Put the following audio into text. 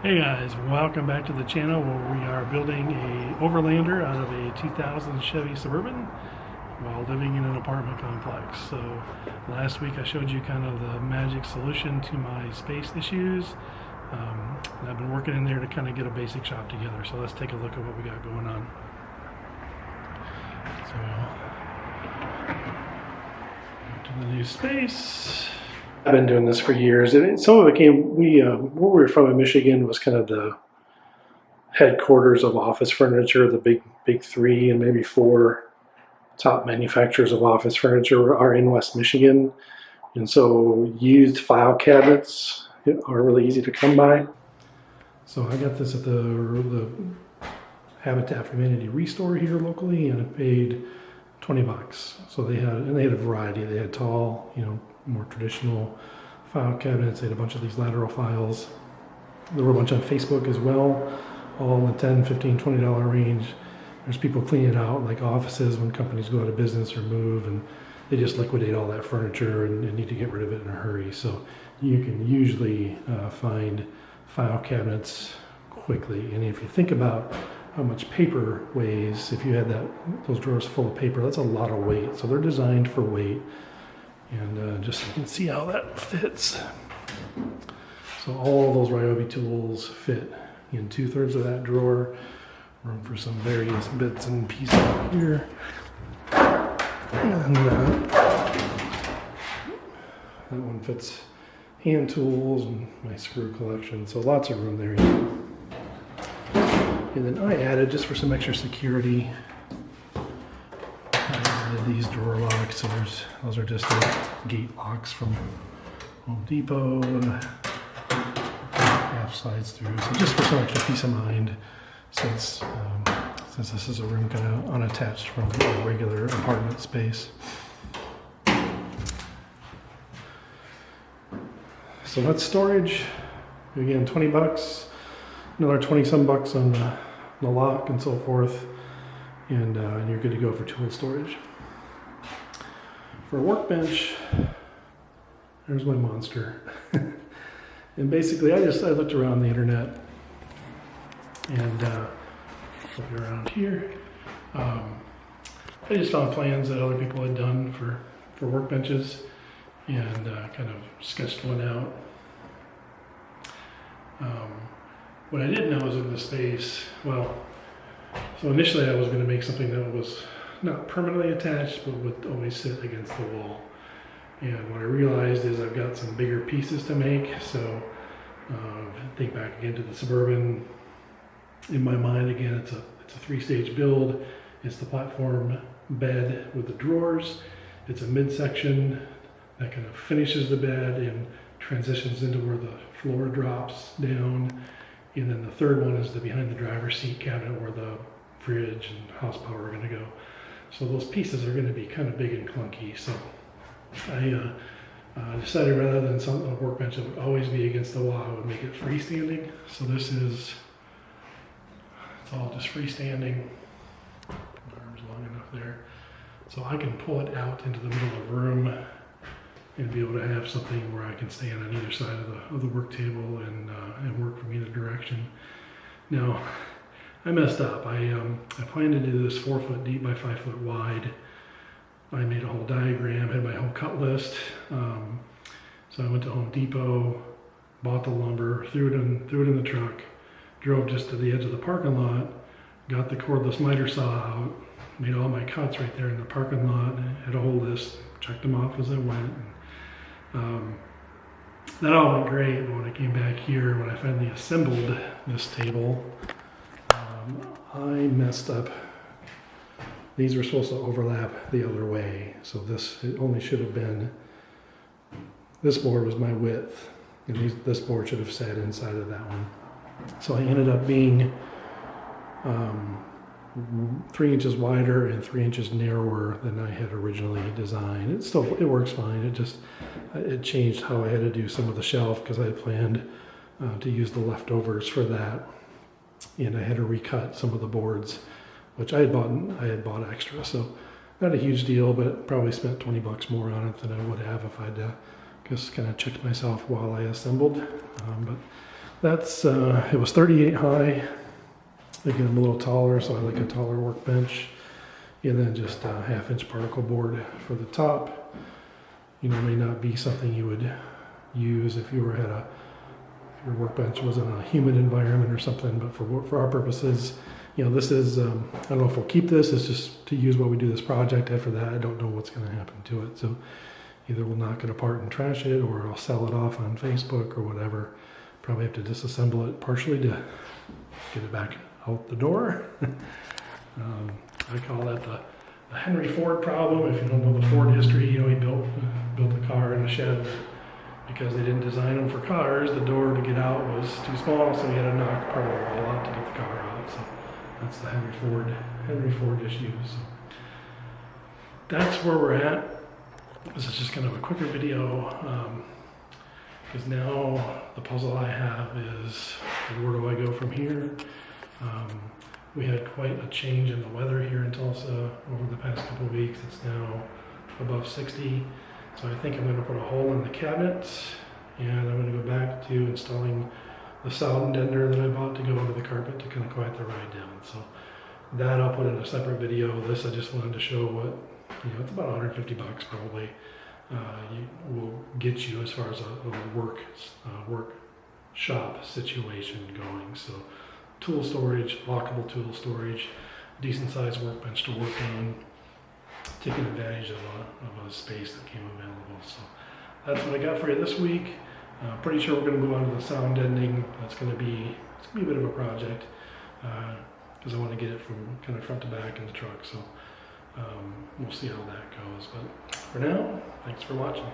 Hey guys, welcome back to the channel where we are building a Overlander out of a 2000 Chevy Suburban while living in an apartment complex. So last week I showed you kind of the magic solution to my space issues. And I've been working in there to kind of get a basic shop together. So let's take a look at what we got going on. So to the new space. I've been doing this for years, and some of it came. Where we were from in Michigan was kind of the headquarters of office furniture. The big three and maybe four top manufacturers of office furniture are in West Michigan, and so used file cabinets are really easy to come by. So I got this at the Habitat for Humanity Restore here locally, and I paid $20. So they had a variety. They had tall, more traditional file cabinets. They had a bunch of these lateral files. There were a bunch on Facebook as well, all in the $10, $15, $20 range. There's people cleaning out like offices when companies go out of business or move, and they just liquidate all that furniture and need to get rid of it in a hurry. So you can usually find file cabinets quickly. And if you think about how much paper weighs, if you had those drawers full of paper, that's a lot of weight. So they're designed for weight. And just so you can see how that fits. So all those Ryobi tools fit in 2/3 of that drawer. Room for some various bits and pieces here. And that one fits hand tools and my screw collection. So lots of room there. And then I added, just for some extra security, these drawer locks. So those are just the gate locks from Home Depot. Half slides through. So just for some extra peace of mind, since this is a room kind of unattached from a regular apartment space. So that's storage. Again, $20. Another 20 some bucks on the lock and so forth. And you're good to go for tool storage. For a workbench, there's my monster. And basically I looked around the internet and looking around here. I just found plans that other people had done for workbenches and kind of sketched one out. What I didn't know was in the space, so initially I was going to make something that was not permanently attached, but would always sit against the wall. And what I realized is I've got some bigger pieces to make. So think back again to the Suburban. In my mind, again, it's a 3-stage build. It's the platform bed with the drawers. It's a midsection that kind of finishes the bed and transitions into where the floor drops down. And then the third one is the behind the driver's seat cabinet where the fridge and house power are going to go. So those pieces are going to be kind of big and clunky. So I decided rather than a workbench that would always be against the wall, I would make it freestanding. So it's all just freestanding. Arms long enough there. So I can pull it out into the middle of the room and be able to have something where I can stand on either side of the work table and work from either direction. Now, I messed up. I planned to do this 4 foot deep by 5 foot wide. I made a whole diagram, had my whole cut list. So I went to Home Depot, bought the lumber, threw it in the truck, drove just to the edge of the parking lot, got the cordless miter saw out, made all my cuts right there in the parking lot, had a whole list, checked them off as I went. That all went great, but when I came back here, when I finally assembled this table, I messed up. These were supposed to overlap the other way, so it only should have been, this board was my width, and this board should have sat inside of that one. So I ended up being 3 inches wider and 3 inches narrower than I had originally designed. It works fine. It changed how I had to do some of the shelf because I had planned to use the leftovers for that, and I had to recut some of the boards, which I had bought extra. So not a huge deal, but probably spent $20 more on it than I would have if I'd just kind of checked myself while I assembled. But That's, it was 38 high. Again, I'm a little taller, so I like a taller workbench. And then just a 1/2-inch particle board for the top. You know, may not be something you would use if you had your workbench was in a humid environment or something, but for our purposes, you know, this is, I don't know if we'll keep this, it's just to use while we do this project. After that, I don't know what's going to happen to it. So either we'll knock it apart and trash it, or I'll sell it off on Facebook or whatever. Probably have to disassemble it partially to get it back out the door. I call that the Henry Ford problem. If you don't know the Ford history, you know, he built a car in a shed. Because they didn't design them for cars, the door to get out was too small, so he had to knock part of the wall out to get the car out. So that's the Henry Ford issue. So that's where we're at. This is just kind of a quicker video, because now the puzzle I have is, where do I go from here? We had quite a change in the weather here in Tulsa over the past couple of weeks. It's now above 60. So I think I'm going to put a hole in the cabinets, and I'm going to go back to installing the sound deadener that I bought to go under the carpet to kind of quiet the ride down. So that I'll put in a separate video. This I just wanted to show what, you know, it's about 150 bucks probably will get you as far as a work shop situation going. So tool storage, lockable tool storage, decent sized workbench to work on. Taking advantage of a space that came available. So that's what I got for you this week. Pretty sure we're going to move on to the sound deadening. It's going to be a bit of a project because I want to get it from kind of front to back in the truck. So we'll see how that goes. But for now, thanks for watching.